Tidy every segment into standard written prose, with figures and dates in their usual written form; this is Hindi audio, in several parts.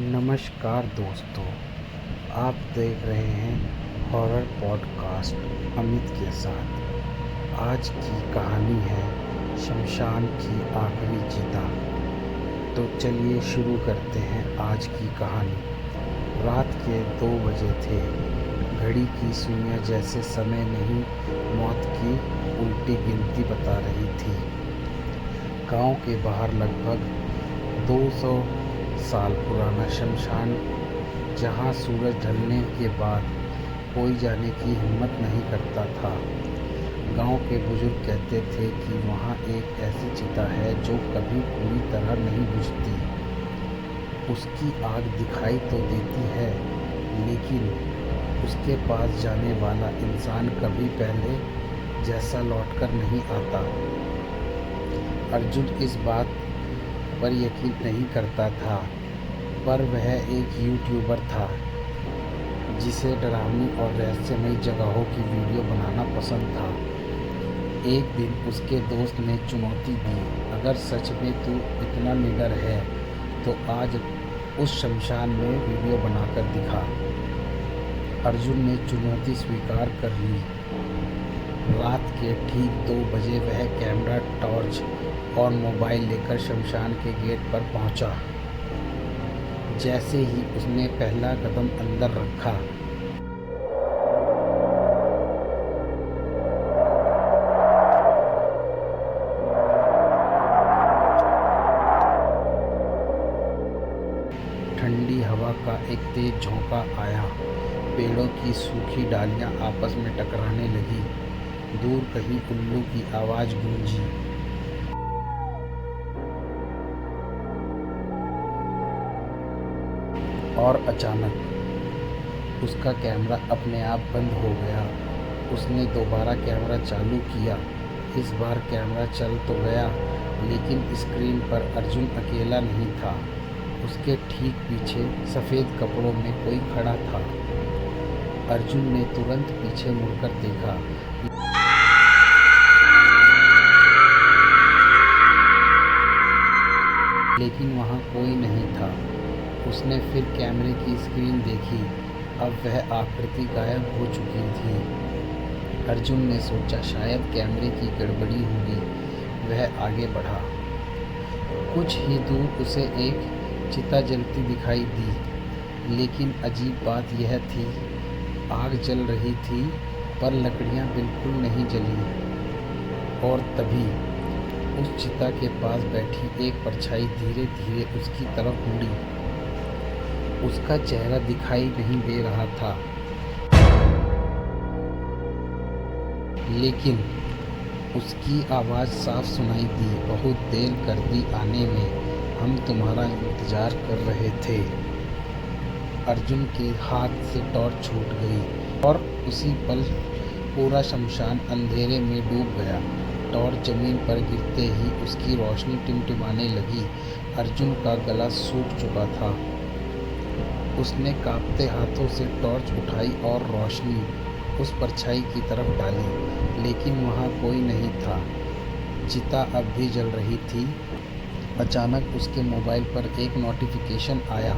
नमस्कार दोस्तों, आप देख रहे हैं हॉरर पॉडकास्ट अमित के साथ। आज की कहानी है शमशान की आखिरी चिता। तो चलिए शुरू करते हैं आज की कहानी। रात के 2 बजे थे। घड़ी की सुइयां जैसे समय नहीं, मौत की उल्टी गिनती बता रही थी। गांव के बाहर लगभग 200 साल पुराना शमशान, जहां सूरज ढलने के बाद कोई जाने की हिम्मत नहीं करता था। गांव के बुजुर्ग कहते थे कि वहां एक ऐसी चिता है जो कभी पूरी तरह नहीं बुझती। उसकी आग दिखाई तो देती है, लेकिन उसके पास जाने वाला इंसान कभी पहले जैसा लौटकर नहीं आता। अर्जुन इस बात पर यकीन नहीं करता था, पर वह एक यूट्यूबर था जिसे डरावनी और रहस्यमयी जगहों की वीडियो बनाना पसंद था। एक दिन उसके दोस्त ने चुनौती दी, अगर सच में तू इतना निडर है तो आज उस शमशान में वीडियो बनाकर दिखा। अर्जुन ने चुनौती स्वीकार कर ली। रात के ठीक 2 बजे वह कैमरा, टॉर्च और मोबाइल लेकर शमशान के गेट पर पहुंचा। जैसे ही उसने पहला कदम अंदर रखा, ठंडी हवा का एक तेज झोंका आया। पेड़ों की सूखी डालियां आपस में टकराने लगी। दूर कहीं उल्लू की आवाज गूंजी। और अचानक उसका कैमरा अपने आप बंद हो गया। उसने दोबारा कैमरा चालू किया। इस बार कैमरा चल तो गया, लेकिन स्क्रीन पर अर्जुन अकेला नहीं था। उसके ठीक पीछे सफ़ेद कपड़ों में कोई खड़ा था। अर्जुन ने तुरंत पीछे मुड़कर देखा, लेकिन वहाँ कोई नहीं था। उसने फिर कैमरे की स्क्रीन देखी। अब वह आकृति गायब हो चुकी थी। अर्जुन ने सोचा शायद कैमरे की गड़बड़ी होगी। वह आगे बढ़ा। कुछ ही दूर उसे एक चिता जलती दिखाई दी, लेकिन अजीब बात यह थी, आग जल रही थी पर लकड़ियां बिल्कुल नहीं जली। और तभी उस चिता के पास बैठी एक परछाई धीरे धीरे उसकी तरफ मुड़ी। उसका चेहरा दिखाई नहीं दे रहा था, लेकिन उसकी आवाज़ साफ सुनाई दी, बहुत देर कर दी आने में, हम तुम्हारा इंतज़ार कर रहे थे। अर्जुन के हाथ से टॉर्च छूट गई और उसी पल पूरा शमशान अंधेरे में डूब गया। टॉर्च जमीन पर गिरते ही उसकी रोशनी टिमटिमाने लगी। अर्जुन का गला सूख चुका था। उसने कांपते हाथों से टॉर्च उठाई और रोशनी उस परछाई की तरफ डाली, लेकिन वहाँ कोई नहीं था। चिता अब भी जल रही थी। अचानक उसके मोबाइल पर एक नोटिफिकेशन आया,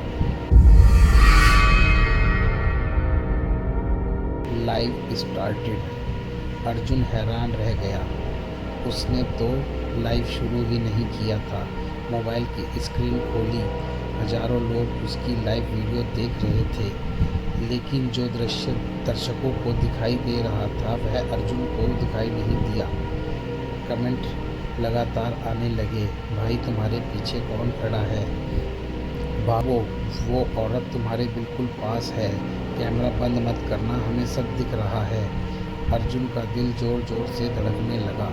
लाइव स्टार्टेड। अर्जुन हैरान रह गया। उसने तो लाइव शुरू ही नहीं किया था। मोबाइल की स्क्रीन खोली। हजारों लोग उसकी लाइव वीडियो देख रहे थे, लेकिन जो दृश्य दर्शकों को दिखाई दे रहा था वह अर्जुन को दिखाई नहीं दिया। कमेंट लगातार आने लगे, भाई तुम्हारे पीछे कौन खड़ा है, भागो वो औरत तुम्हारे बिल्कुल पास है, कैमरा बंद मत करना, हमें सब दिख रहा है। अर्जुन का दिल जोर जोर से धड़कने लगा।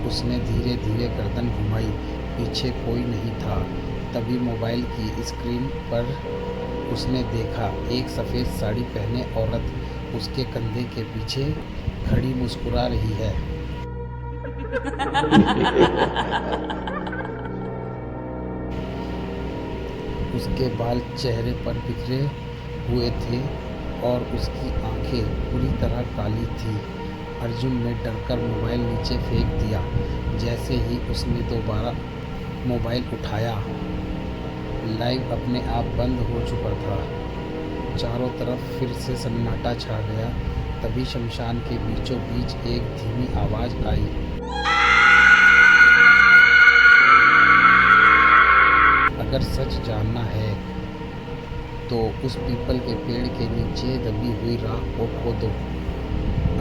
उसने धीरे धीरे गर्दन घुमाई, पीछे कोई नहीं था। तभी मोबाइल की स्क्रीन पर उसने देखा एक सफ़ेद साड़ी पहने औरत उसके कंधे के पीछे खड़ी मुस्कुरा रही है। उसके बाल चेहरे पर बिखरे हुए थे और उसकी आंखें पूरी तरह काली थी। अर्जुन ने डरकर मोबाइल नीचे फेंक दिया। जैसे ही उसने दोबारा मोबाइल उठाया, लाइव अपने आप बंद हो चुका था। चारों तरफ फिर से सन्नाटा छा गया। तभी शमशान के बीचों बीच एक धीमी आवाज़ आई। अगर सच जानना है तो उस पीपल के पेड़ के नीचे दबी हुई राख को खोदो।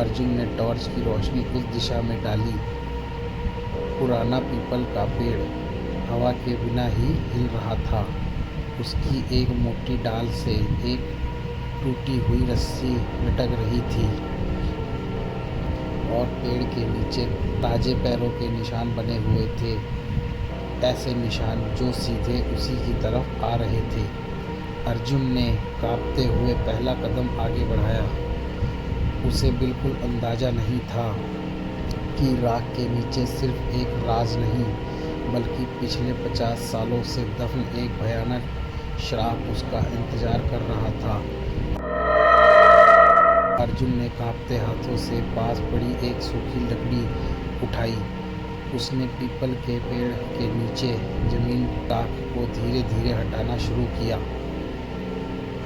अर्जुन ने टॉर्च की रोशनी उस दिशा में डाली। पुराना पीपल का पेड़ हवा के बिना ही हिल रहा था। उसकी एक मोटी डाल से एक टूटी हुई रस्सी लटक रही थी और पेड़ के नीचे ताजे पैरों के निशान बने हुए थे, ऐसे निशान जो सीधे उसी की तरफ आ रहे थे। अर्जुन ने कांपते हुए पहला कदम आगे बढ़ाया। उसे बिल्कुल अंदाज़ा नहीं था कि राख के नीचे सिर्फ एक राज नहीं बल्कि पिछले 50 सालों से दफन एक भयानक श्राप उसका इंतजार कर रहा था। अर्जुन ने कांपते हाथों से पास पड़ी एक सूखी लकड़ी उठाई। उसने पीपल के पेड़ के नीचे जमीन राख को धीरे धीरे हटाना शुरू किया।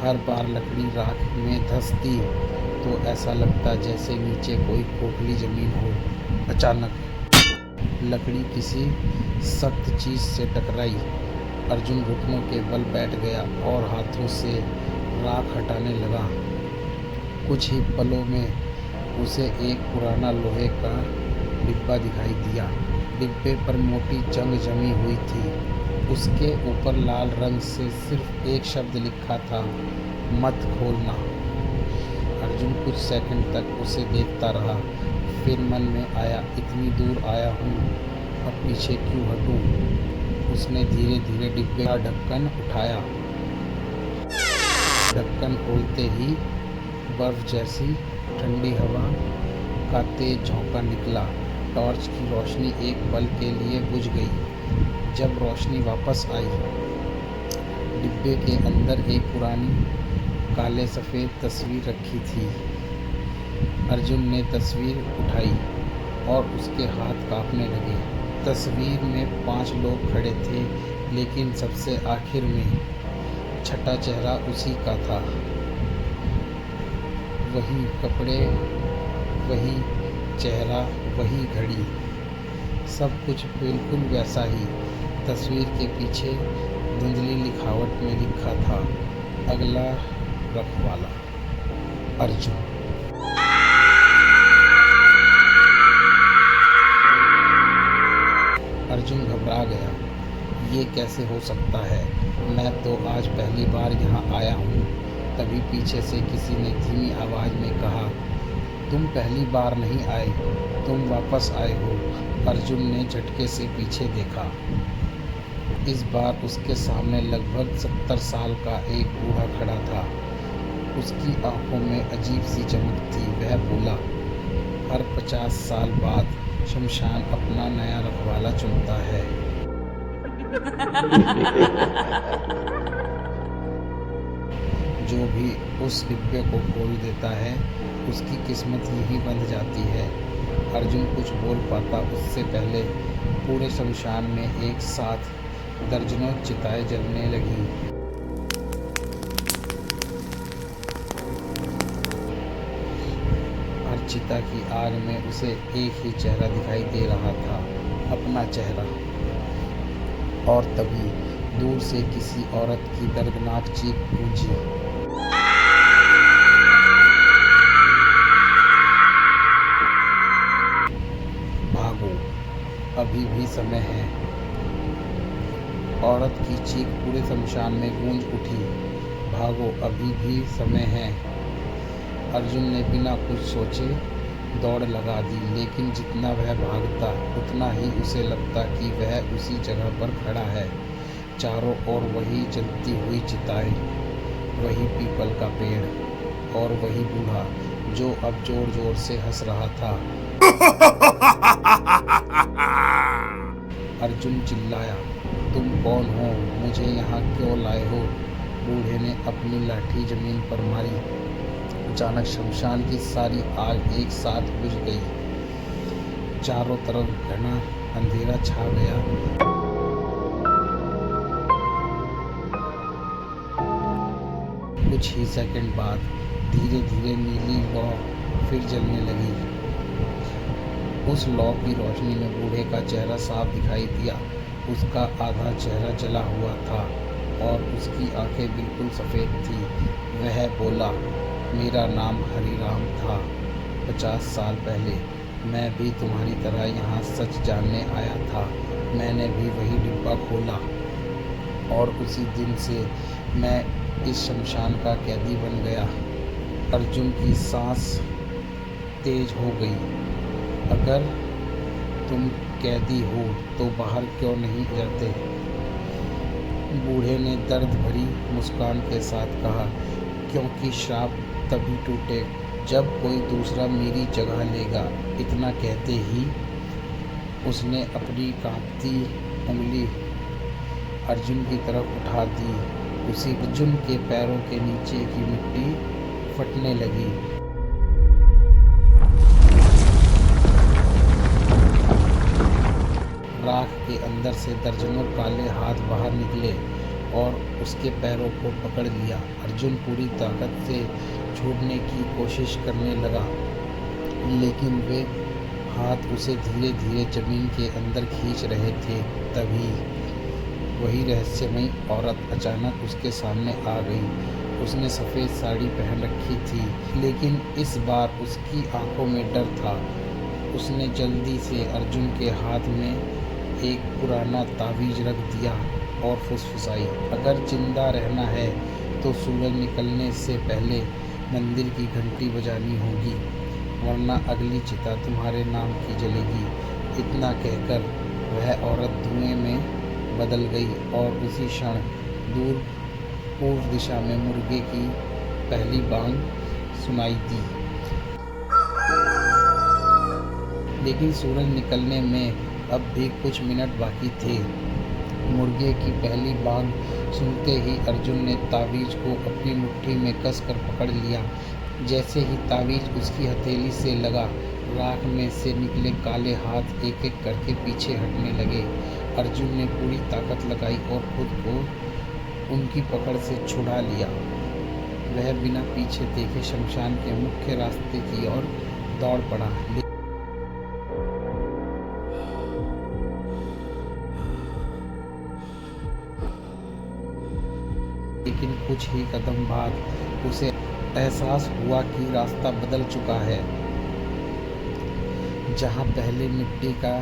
हर बार लकड़ी राख में धंसती तो ऐसा लगता जैसे नीचे कोई खोखली जमीन हो। अचानक लकड़ी किसी सख्त चीज़ से टकराई। अर्जुन घुटनों के बल बैठ गया और हाथों से राख हटाने लगा। कुछ ही पलों में उसे एक पुराना लोहे का डिब्बा दिखाई दिया। डिब्बे पर मोटी जंग जमी हुई थी। उसके ऊपर लाल रंग से सिर्फ एक शब्द लिखा था, मत खोलना। अर्जुन कुछ सेकंड तक उसे देखता रहा। फिर मन में आया, इतनी दूर आया हूँ, अब पीछे क्यों हटूँ। उसने धीरे धीरे डिब्बे का ढक्कन उठाया। ढक्कन खोलते ही बर्फ जैसी ठंडी हवा का तेज झोंका निकला। टॉर्च की रोशनी एक पल के लिए बुझ गई। जब रोशनी वापस आई, डिब्बे के अंदर एक पुरानी काले सफ़ेद तस्वीर रखी थी। अर्जुन ने तस्वीर उठाई और उसके हाथ कांपने लगे। तस्वीर में 5 लोग खड़े थे, लेकिन सबसे आखिर में छठा चेहरा उसी का था। वही कपड़े, वही चेहरा, वही घड़ी, सब कुछ बिल्कुल वैसा ही। तस्वीर के पीछे धुंधली लिखावट में लिखा था, अगला रखवाला अर्जुन। अर्जुन घबरा गया। ये कैसे हो सकता है? मैं तो आज पहली बार यहाँ आया हूँ। तभी पीछे से किसी ने धीमी आवाज़ में कहा, तुम पहली बार नहीं आए, तुम वापस आए हो। अर्जुन ने झटके से पीछे देखा। इस बार उसके सामने लगभग 70 साल का एक बूढ़ा खड़ा था। उसकी आंखों में अजीब सी चमक थी। वह बोला, हर 50 साल बाद शमशान अपना नया रखवाला चुनता है। जो भी उस डिब्बे को खोल देता है, उसकी किस्मत यही बंध जाती है। अर्जुन कुछ बोल पाता उससे पहले पूरे शमशान में एक साथ दर्जनों चिताएं जलने लगी। हर चिता की आग में उसे एक ही चेहरा दिखाई दे रहा था, अपना चेहरा। और तभी दूर से किसी औरत की दर्दनाक चीख गूंजी, भागो, अभी भी समय है। औरत की चीख पूरे शमशान में गूंज उठी, भागो, अभी भी समय है। अर्जुन ने बिना कुछ सोचे दौड़ लगा दी, लेकिन जितना वह भागता उतना ही उसे लगता कि वह उसी जगह पर खड़ा है। चारों ओर वही जलती हुई चिताएं, वही पीपल का पेड़ और वही बूढ़ा जो अब जोर जोर से हंस रहा था। अर्जुन चिल्लाया, तुम कौन हो? मुझे यहाँ क्यों लाए हो? बूढ़े ने अपनी लाठी जमीन पर मारी। अचानक शमशान की सारी आग एक साथ बुझ गई। चारों तरफ घना अंधेरा छा गया। कुछ ही सेकंड बाद धीरे धीरे नीली लौ फिर जलने लगी। उस लौ की रोशनी में बूढ़े का चेहरा साफ दिखाई दिया। उसका आधा चेहरा जला हुआ था और उसकी आंखें बिल्कुल सफ़ेद थी। वह बोला, मेरा नाम हरिराम था। 50 साल पहले मैं भी तुम्हारी तरह यहाँ सच जानने आया था। मैंने भी वही डिब्बा खोला और उसी दिन से मैं इस शमशान का कैदी बन गया। अर्जुन की सांस तेज हो गई। अगर तुम कैदी हो तो बाहर क्यों नहीं जाते? बूढ़े ने दर्द भरी मुस्कान के साथ कहा, क्योंकि श्राप तभी टूटे जब कोई दूसरा मेरी जगह लेगा। इतना कहते ही उसने अपनी कांपती उंगली अर्जुन की तरफ उठा दी। उसी अर्जुन के पैरों के नीचे की मिट्टी फटने लगी। राख के अंदर से दर्जनों काले हाथ बाहर निकले और उसके पैरों को पकड़ लिया। अर्जुन पूरी ताकत से छूटने की कोशिश करने लगा, लेकिन वे हाथ उसे धीरे धीरे जमीन के अंदर खींच रहे थे। तभी वही रहस्यमयी औरत अचानक उसके सामने आ गई। उसने सफ़ेद साड़ी पहन रखी थी, लेकिन इस बार उसकी आंखों में डर था। उसने जल्दी से अर्जुन के हाथ में एक पुराना तावीज़ रख दिया और फुसफुसाई, अगर जिंदा रहना है तो सूरज निकलने से पहले मंदिर की घंटी बजानी होगी, वरना अगली चिता तुम्हारे नाम की जलेगी। इतना कहकर वह औरत धुएं में बदल गई और उसी क्षण दूर पूर्व दिशा में मुर्गे की पहली बांग सुनाई दी। लेकिन सूरज निकलने में अब भी कुछ मिनट बाकी थे। मुर्गे की पहली बांग सुनते ही अर्जुन ने तावीज़ को अपनी मुट्ठी में कसकर पकड़ लिया। जैसे ही तावीज़ उसकी हथेली से लगा, राख में से निकले काले हाथ एक एक करके पीछे हटने लगे। अर्जुन ने पूरी ताकत लगाई और खुद को उनकी पकड़ से छुड़ा लिया। वह बिना पीछे देखे शमशान के मुख्य रास्ते की ओर दौड़ पड़ा। लेकिन कुछ ही कदम बाद उसे एहसास हुआ कि रास्ता बदल चुका है। जहाँ पहले मिट्टी का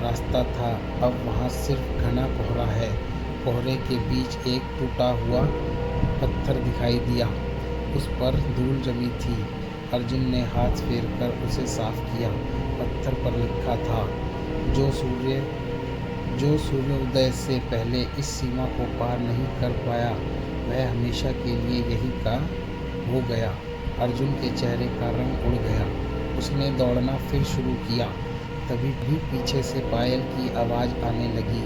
रास्ता था, अब वहाँ सिर्फ घना कोहरा है। कोहरे के बीच एक टूटा हुआ पत्थर दिखाई दिया। उस पर धूल जमी थी। अर्जुन ने हाथ फेरकर उसे साफ किया। पत्थर पर लिखा था, जो सूर्योदय से पहले इस सीमा को पार नहीं कर पाया, वह हमेशा के लिए यही का हो गया। अर्जुन के चेहरे का रंग उड़ गया। उसने दौड़ना फिर शुरू किया। तभी भी पीछे से पायल की आवाज़ आने लगी।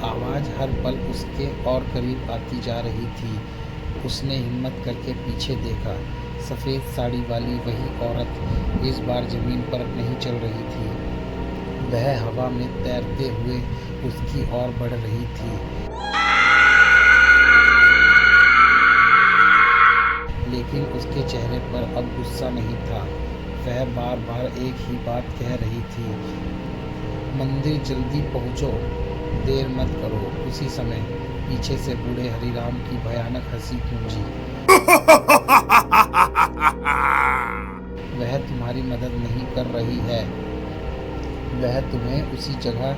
आवाज़ हर पल उसके और करीब आती जा रही थी। उसने हिम्मत करके पीछे देखा। सफ़ेद साड़ी वाली वही औरत इस बार ज़मीन पर नहीं चल रही थी। वह हवा में तैरते हुए उसकी ओर बढ़ रही थी। लेकिन उसके चेहरे पर अब गुस्सा नहीं था। वह बार बार एक ही बात कह रही थी, मंदिर जल्दी पहुँचो, देर मत करो। उसी समय पीछे से बूढ़े हरिराम की भयानक हंसी गूंजी। वह तुम्हारी मदद नहीं कर रही है, वह तुम्हें उसी जगह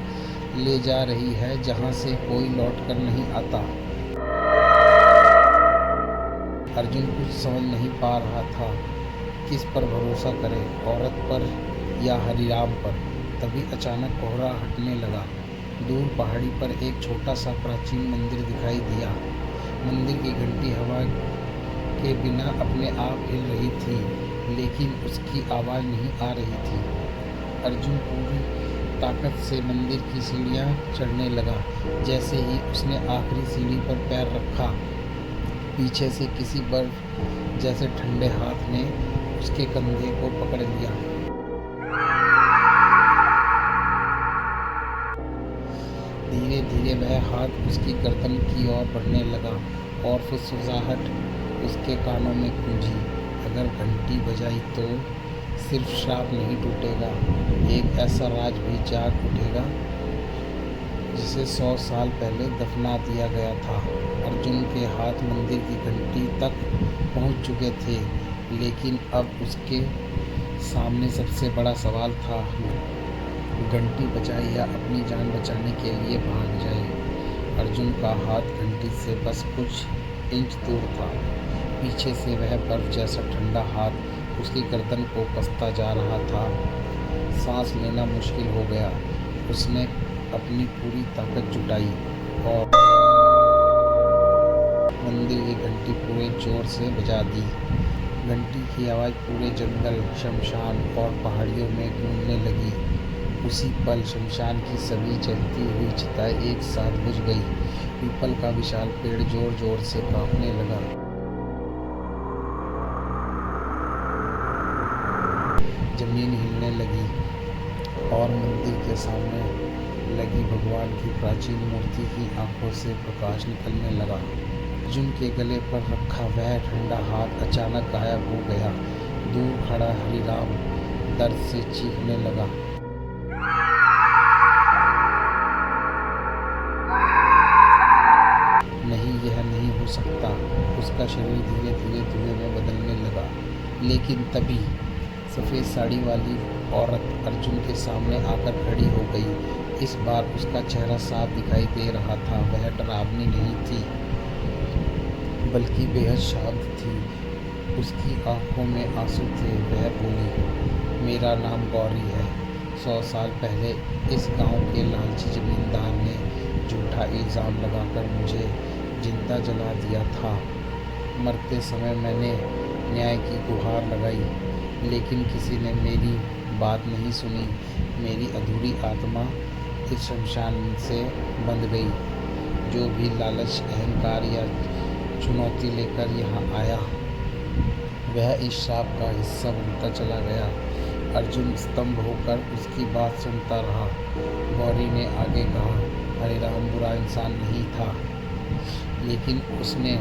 ले जा रही है जहां से कोई लौट कर नहीं आता। अर्जुन कुछ समझ नहीं पा रहा था, किस पर भरोसा करे, औरत पर या हरिराम पर। तभी अचानक कोहरा हटने लगा। दूर पहाड़ी पर एक छोटा सा प्राचीन मंदिर दिखाई दिया। मंदिर की घंटी हवा के बिना अपने आप हिल रही थी, लेकिन उसकी आवाज़ नहीं आ रही थी। अर्जुन पूरी ताकत से मंदिर की सीढ़ियाँ चढ़ने लगा। जैसे ही उसने आखिरी सीढ़ी पर पैर रखा, पीछे से किसी बर्फ जैसे ठंडे हाथ ने उसके कंधे को पकड़ लिया। धीरे धीरे वह हाथ उसकी गर्दन की ओर बढ़ने लगा और फुसफुसाहट उसके कानों में गूंजी, अगर घंटी बजाई तो सिर्फ श्राप नहीं टूटेगा, एक ऐसा राज भी जाग उठेगा जिसे 100 साल पहले दफना दिया गया था। अर्जुन के हाथ मंदिर की घंटी तक पहुंच चुके थे, लेकिन अब उसके सामने सबसे बड़ा सवाल था, घंटी बजाए या अपनी जान बचाने के लिए भाग जाए। अर्जुन का हाथ घंटी से बस कुछ इंच दूर था। पीछे से वह बर्फ जैसा ठंडा हाथ उसकी गर्दन को कसता जा रहा था। सांस लेना मुश्किल हो गया। उसने अपनी पूरी ताकत जुटाई और मंदिर की घंटी पूरे जोर से बजा दी। घंटी की आवाज़ पूरे जंगल, शमशान और पहाड़ियों में गूंजने लगी। उसी पल शमशान की सभी जलती हुई चिताएं एक साथ बुझ गई। पीपल का विशाल पेड़ जोर जोर से कांपने लगा। जमीन हिलने लगी और मंदिर के सामने लगी भगवान की प्राचीन मूर्ति की आंखों से प्रकाश निकलने लगा। अर्जुन के गले पर रखा वह ठंडा हाथ अचानक गायब हो गया। दूर खड़ा हरिराम दर्द से चीखने लगा। नहीं, यह नहीं हो सकता। उसका शरीर धीरे धीरे धुएं में बदलने लगा। लेकिन तभी सफ़ेद साड़ी वाली औरत अर्जुन के सामने आकर खड़ी हो गई। इस बार उसका चेहरा साफ दिखाई दे रहा था। वह डरावनी नहीं थी, बल्कि बेहद शांत थी। उसकी आंखों में आंसू थे। वह बोली, मेरा नाम गौरी है। 100 साल पहले इस गांव के लालची जमींदार ने झूठा इल्ज़ाम लगाकर मुझे जिंदा जला दिया था। मरते समय मैंने न्याय की गुहार लगाई, लेकिन किसी ने मेरी बात नहीं सुनी। मेरी अधूरी आत्मा इस शमशान से बंध गई। जो भी लालच, अहंकार या चुनौती लेकर यहाँ आया, वह इस श्राप का हिस्सा बनता चला गया। अर्जुन स्तंभ होकर उसकी बात सुनता रहा। गौरी ने आगे कहा, हरिराम बुरा इंसान नहीं था, लेकिन उसने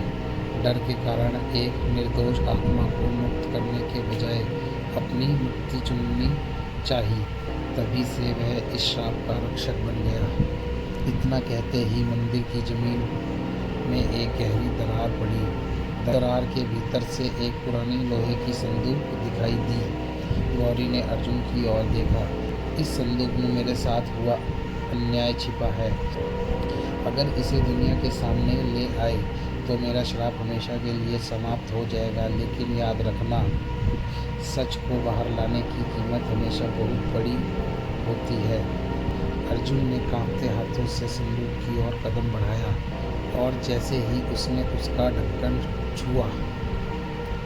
डर के कारण एक निर्दोष आत्मा को मुक्त करने के बजाय अपनी मुक्ति चुननी चाहिए। तभी से वह इस श्राप का रक्षक बन गया। इतना कहते ही मंदिर की जमीन में एक गहरी दरार पड़ी। दरार के भीतर से एक पुरानी लोहे की संदूक दिखाई दी। गौरी ने अर्जुन की ओर देखा। इस संदूक में मेरे साथ हुआ अन्याय छिपा है। अगर इसे दुनिया के सामने ले आए तो मेरा श्राप हमेशा के लिए समाप्त हो जाएगा। लेकिन याद रखना, सच को बाहर लाने की कीमत हमेशा बहुत बड़ी होती है। अर्जुन ने कांपते हाथों से संदूक की ओर कदम बढ़ाया और जैसे ही उसने उसका ढक्कन छुआ,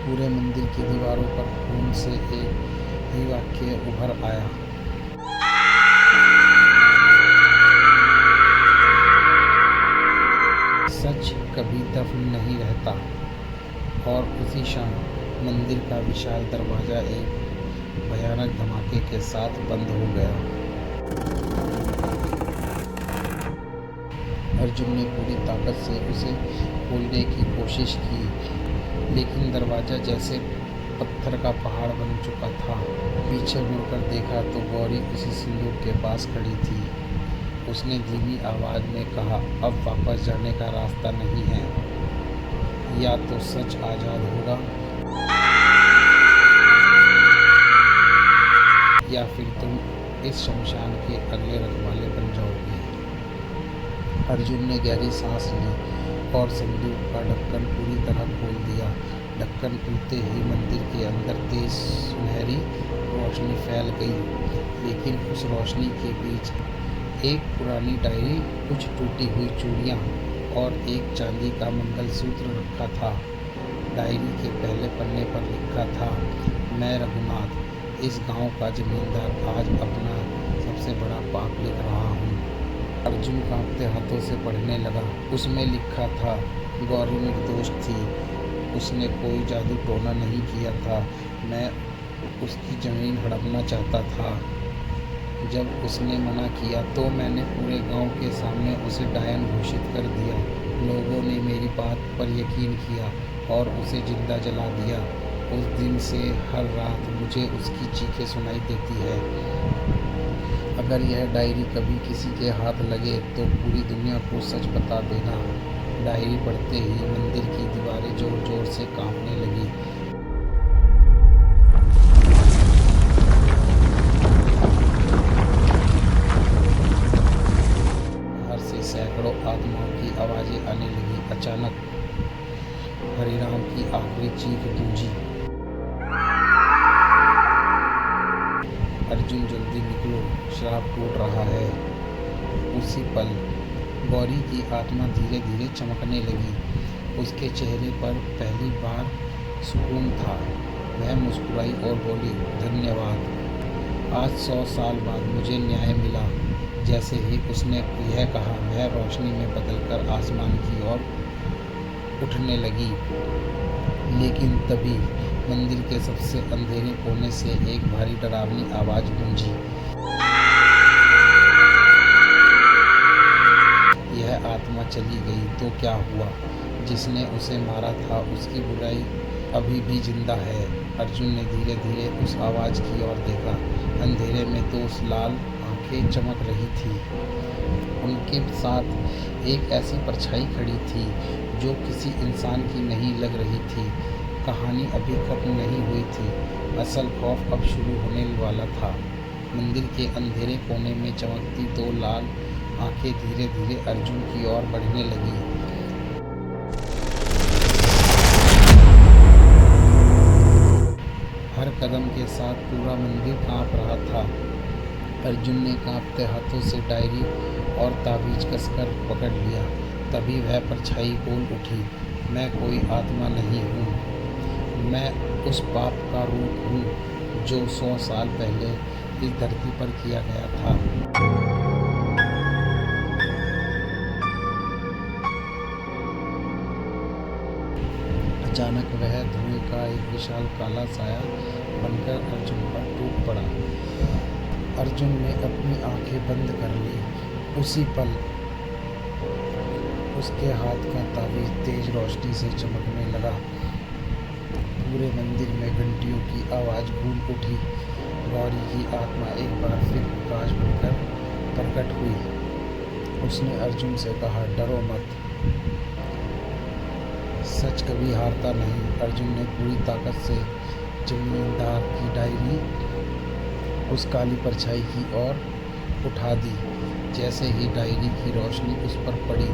पूरे मंदिर की दीवारों पर खून से एक ही वाक्य उभर आया, सच कभी दफन नहीं रहता। और उसी क्षण मंदिर का विशाल दरवाजा एक भयानक धमाके के साथ बंद हो गया। अर्जुन ने पूरी ताकत से उसे खोलने की कोशिश की, लेकिन दरवाजा जैसे पत्थर का पहाड़ बन चुका था। पीछे मुड़कर देखा तो गौरी उसी संदूक के पास खड़ी थी। उसने धीमी आवाज में कहा, अब वापस जाने का रास्ता नहीं है। या तो सच आज़ाद होगा या फिर तुम इस शमशान के अगले रखवाले बन जाओगे। अर्जुन ने गहरी सांस ली और संदूक का ढक्कन पूरी तरह खोल दिया। ढक्कन खुलते ही मंदिर के अंदर तेज सुनहरी रोशनी फैल गई, लेकिन उस रोशनी के बीच एक पुरानी डायरी, कुछ टूटी हुई चूड़ियाँ और एक चांदी का मंगलसूत्र रखा था। डायरी के पहले पन्ने पर लिखा था, मैं रघुनाथ, इस गांव का जमींदार, आज अपना सबसे बड़ा पाप लिख रहा हूँ। अर्जुन कांपते हाथों से पढ़ने लगा। उसमें लिखा था, गौरी निर्दोष थी, उसने कोई जादू टोना नहीं किया था, मैं उसकी ज़मीन हड़पना चाहता था। जब उसने मना किया तो मैंने पूरे गांव के सामने उसे डायन घोषित कर दिया। लोगों ने मेरी बात पर यकीन किया और उसे जिंदा जला दिया। उस दिन से हर रात मुझे उसकी चीखें सुनाई देती है। अगर यह डायरी कभी किसी के हाथ लगे तो पूरी दुनिया को सच बता देना। डायरी पढ़ते ही मंदिर की दीवारें जोर जोर से कांपने लगी। बाहर से सैकड़ों आत्माओं की आवाजें आने लगी। अचानक हरिराम की आखिरी चीख गूंजी, अर्जुन जल्दी निकलो, श्राप टूट रहा है। उसी पल गौरी की आत्मा धीरे धीरे चमकने लगी। उसके चेहरे पर पहली बार सुकून था। वह मुस्कुराई और बोली, धन्यवाद, आज 100 साल बाद मुझे न्याय मिला। जैसे ही उसने यह कहा वह रोशनी में बदलकर आसमान की ओर उठने लगी। लेकिन तभी मंदिर के सबसे अंधेरे कोने से एक भारी डरावनी आवाज गूंजी। यह आत्मा चली गई तो क्या हुआ? जिसने उसे मारा था उसकी बुराई अभी भी जिंदा है। अर्जुन ने धीरे धीरे उस आवाज की ओर देखा। अंधेरे में 2 लाल आंखें चमक रही थी। उनके साथ एक ऐसी परछाई खड़ी थी जो किसी इंसान की नहीं लग रही थी। कहानी अभी खत्म नहीं हुई थी। असल खौफ अब शुरू होने वाला था। मंदिर के अंधेरे कोने में चमकती 2 लाल आंखें धीरे धीरे अर्जुन की ओर बढ़ने लगी। हर कदम के साथ पूरा मंदिर कांप रहा था। अर्जुन ने कांपते हाथों से डायरी और ताबीज कसकर पकड़ लिया। तभी वह परछाई बोल उठी, मैं कोई आत्मा नहीं हूँ, मैं उस पाप का रूप हूँ जो 100 साल पहले इस धरती पर किया गया था। अचानक वह धुएं का एक विशाल काला साया बनकर अर्जुन पर टूट पड़ा। अर्जुन ने अपनी आंखें बंद कर ली। उसी पल उसके हाथ का ताबीज तेज रोशनी से चमकने लगा। पूरे मंदिर में घंटियों की आवाज गूंज उठी। गौरी की आत्मा एक बार फिर प्रकाश बनकर प्रकट हुई। उसने अर्जुन से कहा, डरो मत, सच कभी हारता नहीं। अर्जुन ने पूरी ताकत से जमींदार की डायरी उस काली परछाई की ओर उठा दी। जैसे ही डायरी की रोशनी उस पर पड़ी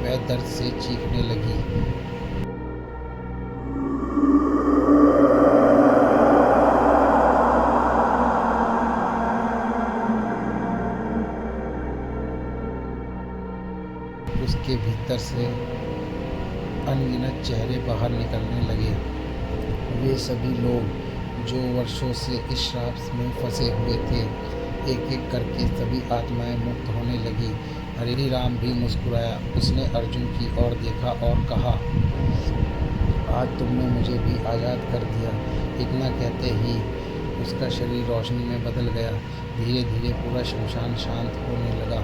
वह दर्द से चीखने लगी। उसके भीतर से अनगिनत चेहरे बाहर निकलने लगे। वे सभी लोग जो वर्षों से इस श्राप में फंसे हुए थे। एक एक करके सभी आत्माएं मुक्त होने लगी। हरि राम भी मुस्कुराया। उसने अर्जुन की ओर देखा और कहा, आज तुमने मुझे भी आज़ाद कर दिया। इतना कहते ही उसका शरीर रोशनी में बदल गया। धीरे धीरे पूरा शमशान शांत होने लगा।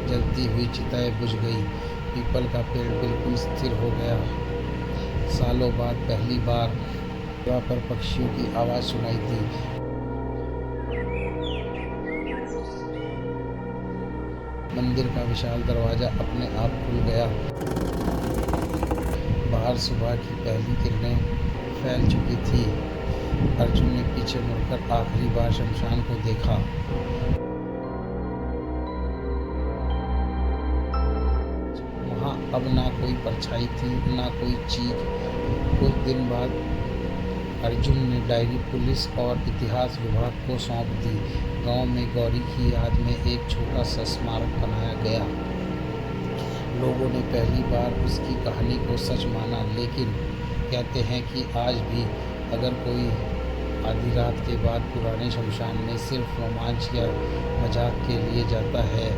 जलती हुई चिताएं बुझ गई। पीपल का पेड़ बिल्कुल स्थिर हो गया। सालों बाद पहली बार वहाँ पर पक्षियों की आवाज़ सुनाई दी। मंदिर का विशाल दरवाजा अपने आप खुल गया। बाहर सुबह की पहली किरणें फैल चुकी थी। अर्जुन ने पीछे मुड़कर आखिरी बार शमशान को देखा। वहाँ अब ना कोई परछाई थी, ना कोई चीख। कुछ दिन बाद अर्जुन ने डायरी पुलिस और इतिहास विभाग को सौंप दी। गांव में गौरी की याद में एक छोटा सा स्मारक बनाया गया। लोगों ने पहली बार उसकी कहानी को सच माना। लेकिन कहते हैं कि आज भी अगर कोई आधी रात के बाद पुराने शमशान में सिर्फ रोमांच या मजाक के लिए जाता है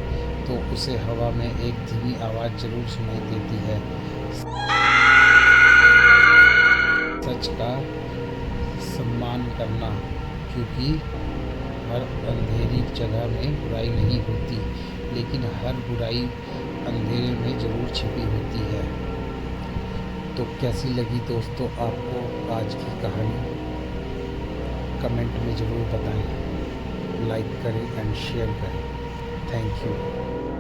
तो उसे हवा में एक धीमी आवाज़ जरूर सुनाई देती है। सच का सम्मान करना, क्योंकि हर अंधेरी जगह में बुराई नहीं होती, लेकिन हर बुराई अंधेरे में ज़रूर छिपी होती है। तो कैसी लगी दोस्तों आपको आज की कहानी? कमेंट में ज़रूर बताएं, लाइक करें एंड शेयर करें। Thank you.